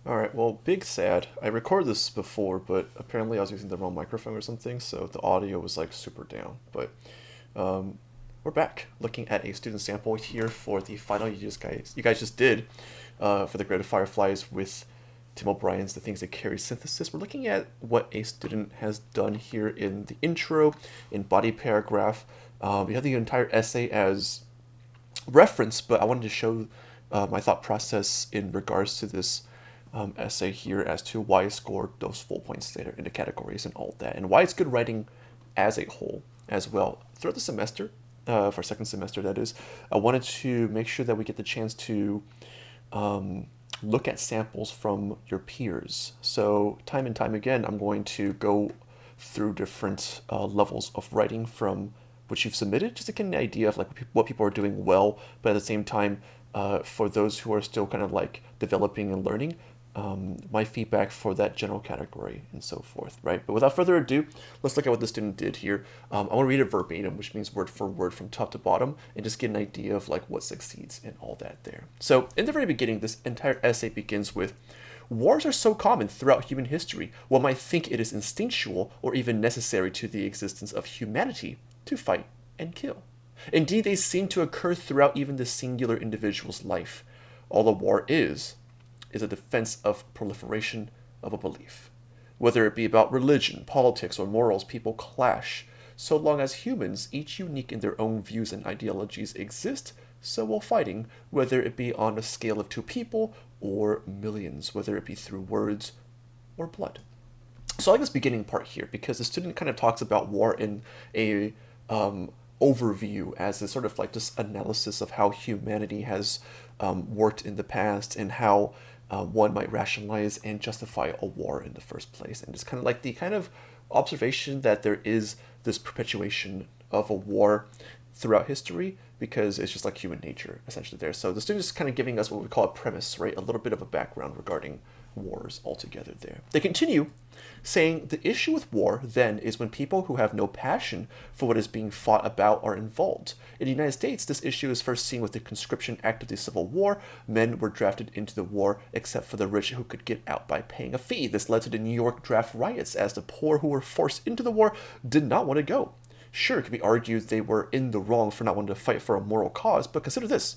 All right, well, big sad. I recorded this before, but apparently I was using the wrong microphone or something, so the audio was like super down. But um, we're back looking at a student sample here for the final you guys just did for the Grade of Fireflies with Tim O'Brien's The Things That Carry synthesis. We're looking at what a student has done here in the intro, in body paragraph. We have the entire essay as reference, but I wanted to show my thought process in regards to this essay here as to why I scored those full points later in the categories and all that, and why it's good writing as a whole as well. Throughout the semester, for second semester that is, I wanted to make sure that we get the chance to look at samples from your peers. So time and time again, I'm going to go through different levels of writing from what you've submitted, just to get an idea of like what people are doing well, but at the same time, for those who are still kind of like developing and learning, my feedback for that general category and so forth, right? But without further ado, let's look at what the student did here. I want to read it verbatim, which means word for word from top to bottom, and just get an idea of like what succeeds and all that there. So in the very beginning, this entire essay begins with, wars are so common throughout human history, one might think it is instinctual or even necessary to the existence of humanity to fight and kill. Indeed, they seem to occur throughout even the singular individual's life. All a war is a defense of proliferation of a belief. Whether it be about religion, politics, or morals, people clash. So long as humans, each unique in their own views and ideologies, exist, so will fighting, whether it be on a scale of two people or millions, whether it be through words or blood. So I like this beginning part here because the student kind of talks about war in a overview as a sort of like just analysis of how humanity has worked in the past and how one might rationalize and justify a war in the first place, and just kind of like the kind of observation that there is this perpetuation of a war throughout history because it's just like human nature essentially there. So the student is kind of giving us what we call a premise, right? A little bit of a background regarding wars altogether there. They continue saying the issue with war then is when people who have no passion for what is being fought about are involved. In the United States, this issue is first seen with the conscription act of the Civil War. Men were drafted into the war except for the rich who could get out by paying a fee. This led to the New York draft riots as the poor who were forced into the war did not want to go. Sure, it could be argued they were in the wrong for not wanting to fight for a moral cause, but consider this.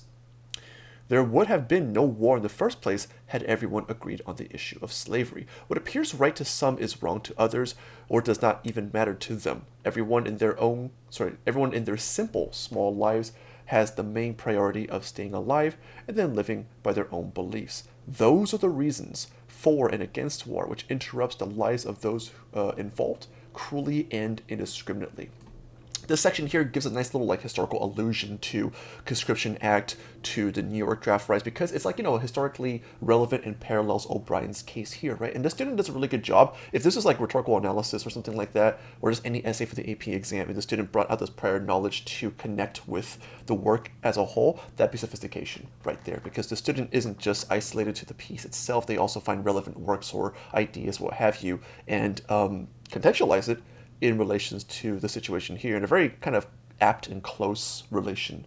There would have been no war in the first place had everyone agreed on the issue of slavery. What appears right to some is wrong to others, or does not even matter to them. Everyone in their simple, small lives has the main priority of staying alive and then living by their own beliefs. Those are the reasons for and against war, which interrupts the lives of those involved cruelly and indiscriminately. This section here gives a nice little like historical allusion to conscription act, to the New York draft riots, because it's like, historically relevant and parallels O'Brien's case here, right? And the student does a really good job. If this is like rhetorical analysis or something like that, or just any essay for the AP exam, and the student brought out this prior knowledge to connect with the work as a whole, that'd be sophistication right there, because the student isn't just isolated to the piece itself. They also find relevant works or ideas, what have you, and contextualize it in relations to the situation here in a very kind of apt and close relation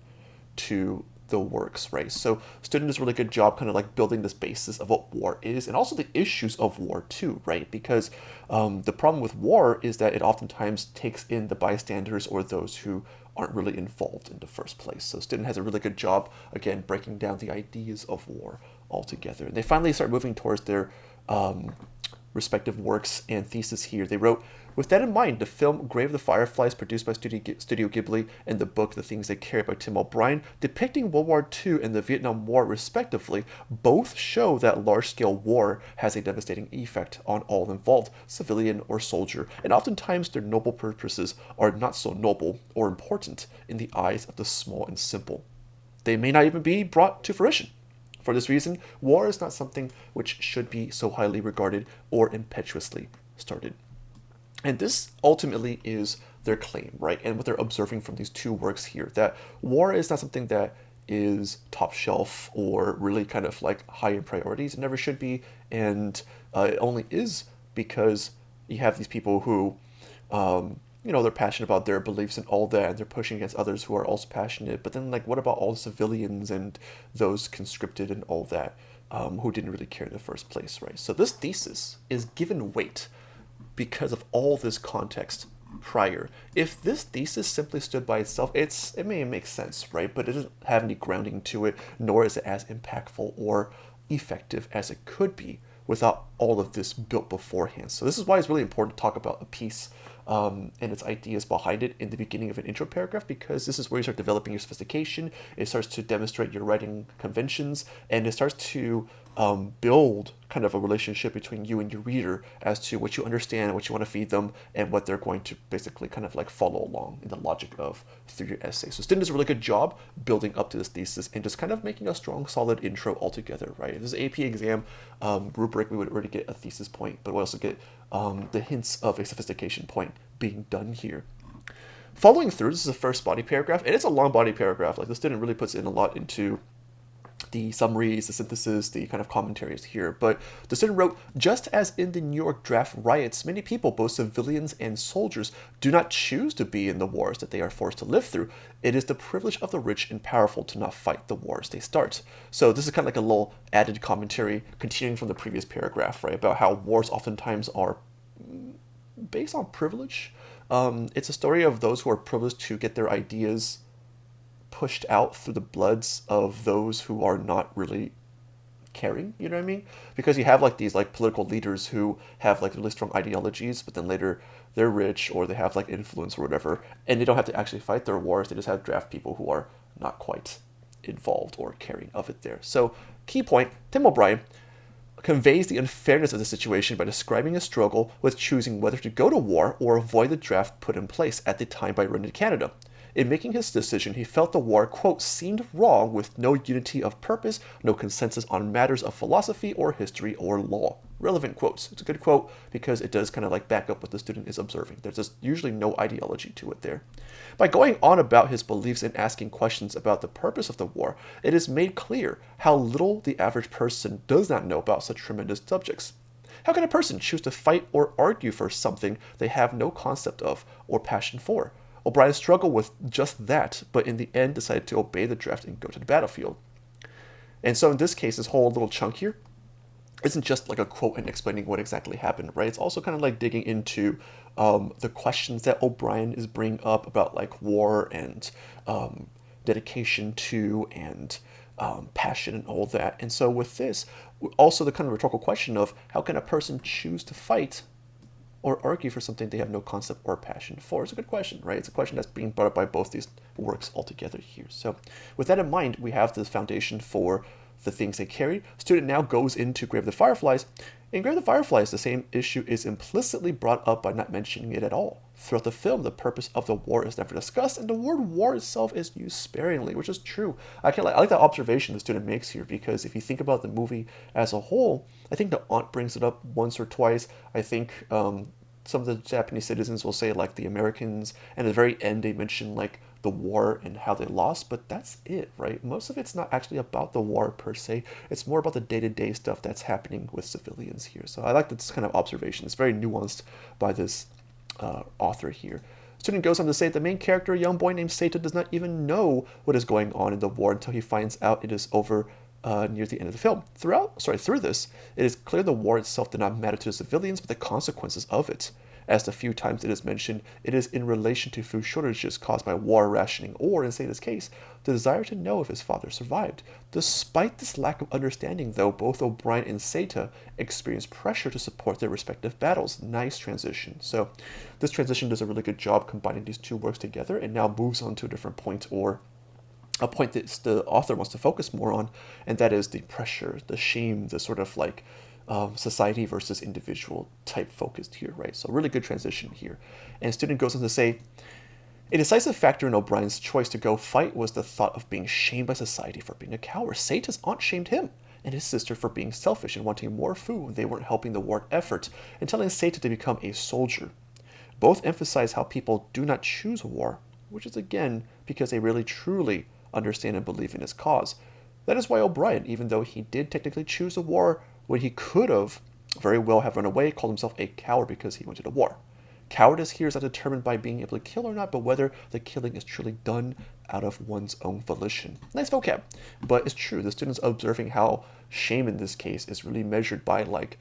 to the works, right? So student does a really good job kind of like building this basis of what war is and also the issues of war too, right? Because the problem with war is that it oftentimes takes in the bystanders or those who aren't really involved in the first place. So student has a really good job, again, breaking down the ideas of war altogether. And they finally start moving towards their respective works and thesis here. They wrote, with that in mind, the film Grave of the Fireflies, produced by Studio Ghibli, and the book The Things They Carry by Tim O'Brien, depicting World War II and the Vietnam War respectively, both show that large-scale war has a devastating effect on all involved, civilian or soldier, and oftentimes their noble purposes are not so noble or important in the eyes of the small and simple. They may not even be brought to fruition. For this reason, war is not something which should be so highly regarded or impetuously started. And this ultimately is their claim, right? And what they're observing from these two works here, that war is not something that is top shelf or really kind of like high in priorities. It never should be. And it only is because you have these people who, they're passionate about their beliefs and all that, and they're pushing against others who are also passionate. But then, like, what about all the civilians and those conscripted and all that? who didn't really care in the first place, right? So this thesis is given weight because of all this context prior. If this thesis simply stood by itself, it may make sense, right? But it doesn't have any grounding to it, nor is it as impactful or effective as it could be without all of this built beforehand. So this is why it's really important to talk about a piece and its ideas behind it in the beginning of an intro paragraph, because this is where you start developing your sophistication. It starts to demonstrate your writing conventions, and it starts to build kind of a relationship between you and your reader as to what you understand, what you want to feed them, and what they're going to basically kind of like follow along in the logic of through your essay. So student does a really good job building up to this thesis and just kind of making a strong, solid intro altogether, right? If this is AP exam rubric, we would already get a thesis point, but we also get the hints of a sophistication point being done here. Following through, this is the first body paragraph, and it's a long body paragraph. Like the student really puts in a lot into the summaries, the synthesis, the kind of commentaries here. But the student wrote, just as in the New York draft riots, many people, both civilians and soldiers, do not choose to be in the wars that they are forced to live through. It is the privilege of the rich and powerful to not fight the wars they start. So this is kind of like a little added commentary continuing from the previous paragraph, right, about how wars oftentimes are based on privilege. It's a story of those who are privileged to get their ideas pushed out through the bloods of those who are not really caring, you know what I mean? Because you have like these like political leaders who have like really strong ideologies, but then later they're rich or they have like influence or whatever, and they don't have to actually fight their wars. They just have draft people who are not quite involved or caring of it there. So key point, Tim O'Brien conveys the unfairness of the situation by describing a struggle with choosing whether to go to war or avoid the draft put in place at the time by Britain and Canada. In making his decision, he felt the war, quote, seemed wrong with no unity of purpose, no consensus on matters of philosophy or history or law. Relevant quotes. It's a good quote because it does kind of like back up what the student is observing. There's just usually no ideology to it there. By going on about his beliefs and asking questions about the purpose of the war, it is made clear how little the average person does not know about such tremendous subjects. How can a person choose to fight or argue for something they have no concept of or passion for? O'Brien struggled with just that, but in the end decided to obey the draft and go to the battlefield. And so in this case, this whole little chunk here isn't just like a quote and explaining what exactly happened, right? It's also kind of like digging into the questions that O'Brien is bringing up about like war and dedication to and passion and all that. And so with this, also the kind of rhetorical question of how can a person choose to fight or argue for something they have no concept or passion for? It's a good question, right? It's a question that's being brought up by both these works altogether here. So with that in mind, we have the foundation for the things they carry. Student now goes into Grave of the Fireflies. In Grave of the Fireflies, the same issue is implicitly brought up by not mentioning it at all. Throughout the film, the purpose of the war is never discussed, and the word war itself is used sparingly, which is true. I like that observation the student makes here, because if you think about the movie as a whole, I think the aunt brings it up once or twice. I think some of the Japanese citizens will say like the Americans, and at the very end they mention like the war and how they lost, but that's it, right? Most of it's not actually about the war per se. It's more about the day-to-day stuff that's happening with civilians here. So I like this kind of observation. It's very nuanced by this author here. Student goes on to say the main character, a young boy named Seita, does not even know what is going on in the war until he finds out it is over near the end of the film. Through this, it is clear the war itself did not matter to the civilians, but the consequences of it. As the few times it is mentioned, it is in relation to food shortages caused by war rationing, or, in Seita's case, the desire to know if his father survived. Despite this lack of understanding, though, both O'Brien and Seita experience pressure to support their respective battles. Nice transition. So this transition does a really good job combining these two works together, and now moves on to a different point, or a point that the author wants to focus more on, and that is the pressure, the shame, the sort of like society versus individual type focused here, right? So really good transition here. And student goes on to say, a decisive factor in O'Brien's choice to go fight was the thought of being shamed by society for being a coward. Seita's aunt shamed him and his sister for being selfish and wanting more food when they weren't helping the war effort, and telling Seita to become a soldier. Both emphasize how people do not choose war, which is again because they really truly understand and believe in his cause. That is why O'Brien, even though he did technically choose the war when he could have very well have run away, called himself a coward because he went to the war. Cowardice here is not determined by being able to kill or not, but whether the killing is truly done out of one's own volition. Nice vocab, but it's true. The student's observing how shame in this case is really measured by like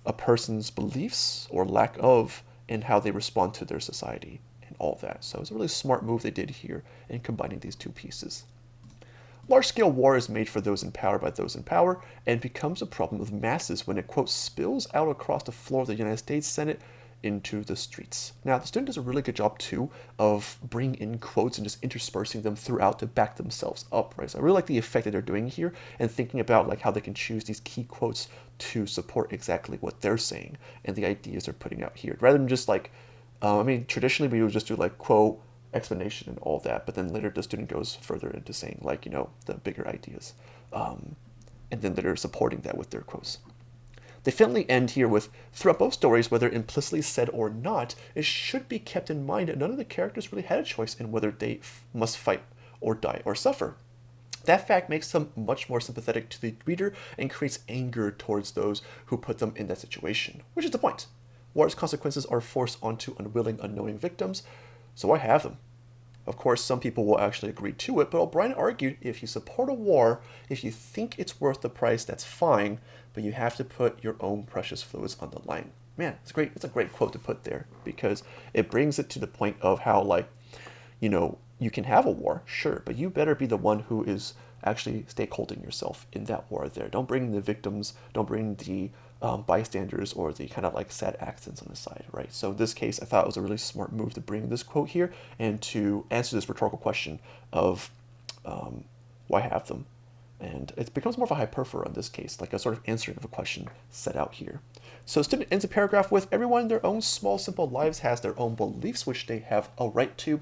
a person's beliefs or lack of and how they respond to their society and all that. So it's a really smart move they did here in combining these two pieces. Large-scale war is made for those in power by those in power and becomes a problem of masses when it, quote, spills out across the floor of the United States Senate into the streets. Now, the student does a really good job, too, of bringing in quotes and just interspersing them throughout to back themselves up, right? So I really like the effect that they're doing here and thinking about like how they can choose these key quotes to support exactly what they're saying and the ideas they're putting out here. Rather than just like, I mean, traditionally we would just do like quote, explanation and all that, but then later the student goes further into saying like, you know, the bigger ideas. And then they're supporting that with their quotes. They finally end here with, throughout both stories, whether implicitly said or not, it should be kept in mind that none of the characters really had a choice in whether they must fight or die or suffer. That fact makes them much more sympathetic to the reader and creates anger towards those who put them in that situation, which is the point. War's consequences are forced onto unwilling, unknowing victims, so I have them. Of course, some people will actually agree to it, but O'Brien argued if you support a war, if you think it's worth the price, that's fine, but you have to put your own precious fluids on the line. Man, it's a great quote to put there because it brings it to the point of how, like, you know, you can have a war, sure, but you better be the one who is actually stakeholding yourself in that war there. Don't bring the victims, don't bring the bystanders or the kind of like sad accents on the side, right? So in this case, I thought it was a really smart move to bring this quote here and to answer this rhetorical question of why have them? And it becomes more of a hyperphora in this case, like a sort of answering of a question set out here. So student ends the paragraph with, everyone in their own small, simple lives has their own beliefs, which they have a right to,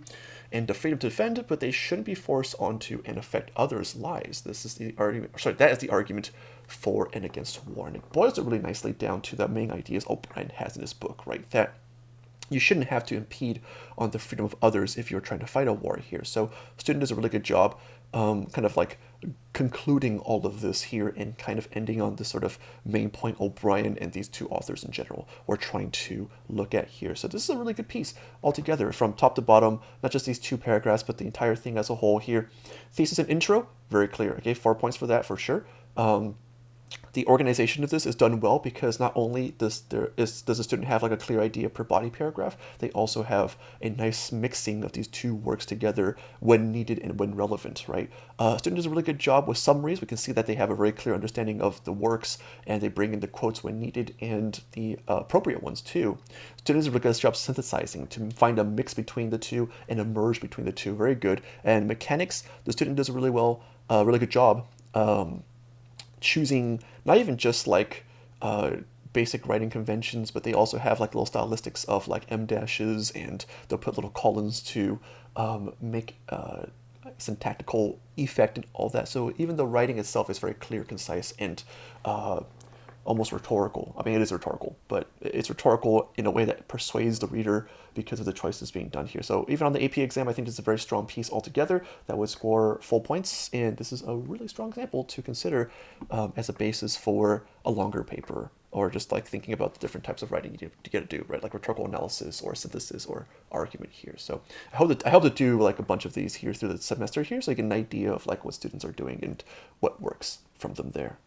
and the freedom to defend, but they shouldn't be forced onto and affect others' lives. This is the argument, sorry, that is the argument for and against war. And it boils it really nicely down to the main ideas O'Brien has in his book, right? That you shouldn't have to impede on the freedom of others if you're trying to fight a war here. So student does a really good job kind of like concluding all of this here and kind of ending on this sort of main point O'Brien and these two authors in general were trying to look at here. So this is a really good piece altogether from top to bottom, not just these two paragraphs, but the entire thing as a whole here. Thesis and intro, very clear. Okay, 4 points for that for sure. The organization of this is done well because not only does the student have like a clear idea per body paragraph, they also have a nice mixing of these two works together when needed and when relevant, right? Student does a really good job with summaries. We can see that they have a very clear understanding of the works and they bring in the quotes when needed and the appropriate ones too. Student does a really good job synthesizing to find a mix between the two and a merge between the two. Very good. And mechanics, the student does a really good job choosing not even just like basic writing conventions, but they also have like little stylistics of like M dashes, and they'll put little colons to make syntactical effect and all that. So even the writing itself is very clear, concise, and almost rhetorical. I mean, it is rhetorical, but it's rhetorical in a way that persuades the reader because of the choices being done here. So even on the AP exam, I think this is a very strong piece altogether that would score full points. And this is a really strong example to consider as a basis for a longer paper, or just like thinking about the different types of writing you get to do, right? Like rhetorical analysis or synthesis or argument here. So I hope to do like a bunch of these here through the semester here, so you get an idea of like what students are doing and what works from them there.